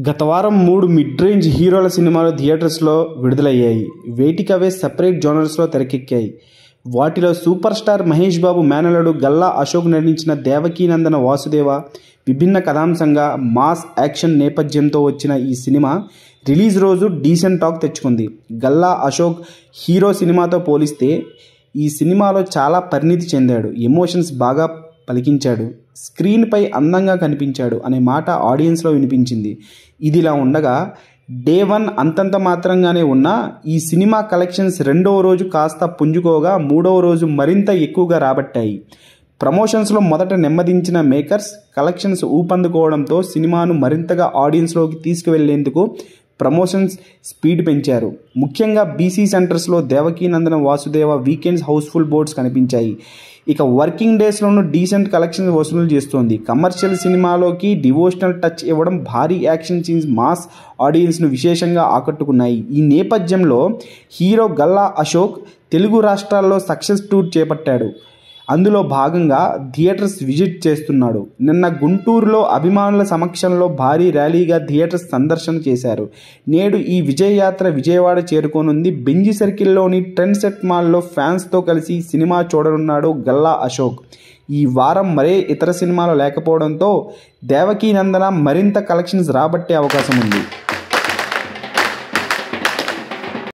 గత వారం 3 mid range హీరోల సినిమాలు థియేటర్స్లో విడుదలయ్యాయి. వేటికవే సెపరేట్ జోనర్స్లో తెరకెక్కాయి. వాటిలో సూపర్ స్టార్ మహేష్ బాబు మేనల్లుడు గల్లా అశోక్ నటించిన దేవకీనందన వాసుదేవ విభిన్న కథాంశంగా మాస్ యాక్షన్ నేపథ్యంతో వచ్చిన ఈ సినిమా రిలీజ్ రోజు డీసెంట్ టాక్ తెచ్చుకుంది. గల్లా అశోక్ హీరో సినిమాతో పోలిస్తే ఈ సినిమాలో చాలా పరిణితి చెందాడు. ఎమోషన్స్ బాగా పలికించాడు, స్క్రీన్పై అందంగా కనిపించాడు అనే మాట ఆడియన్స్లో వినిపించింది. ఇదిలా ఉండగా డే 1 అంతంత మాత్రంగానే ఉన్న ఈ సినిమా కలెక్షన్స్ రెండవ రోజు కాస్త పుంజుకోగా మూడవ రోజు మరింత ఎక్కువగా రాబట్టాయి. ప్రమోషన్స్లో మొదట నెమ్మదించిన మేకర్స్ కలెక్షన్స్ ఊపందుకోవడంతో సినిమాను మరింతగా ఆడియన్స్లోకి తీసుకువెళ్లేందుకు ప్రమోషన్స్ స్పీడ్ పెంచారు. ముఖ్యంగా బీసీ సెంటర్స్లో Devakinandana Vasudeva weekends housefull boards కనిపించాయి. ఇక వర్కింగ్ డేస్లోనూ డీసెంట్ కలెక్షన్స్ వసూలు చేస్తోంది. కమర్షియల్ సినిమాలోకి డివోషనల్ టచ్ ఇవ్వడం, భారీ యాక్షన్ సీన్స్ మాస్ ఆడియన్స్ను విశేషంగా ఆకట్టుకున్నాయి. ఈ నేపథ్యంలో హీరో గల్లా అశోక్ తెలుగు రాష్ట్రాల్లో సక్సెస్ టూర్ చేపట్టాడు. అందులో భాగంగా థియేటర్స్ విజిట్ చేస్తున్నాడు. నిన్న గుంటూరులో అభిమానుల సమక్షంలో భారీ ర్యాలీగా థియేటర్స్ సందర్శన చేశారు. నేడు ఈ విజయయాత్ర విజయవాడ చేరుకోనుంది. బెంజి సర్కిల్లోని ట్రెండ్ సెట్ మాల్లో ఫ్యాన్స్తో కలిసి సినిమా చూడనున్నాడు గల్లా అశోక్. ఈ వారం మరే ఇతర సినిమాలు లేకపోవడంతో దేవకీనందన మరింత కలెక్షన్స్ రాబట్టే అవకాశం ఉంది.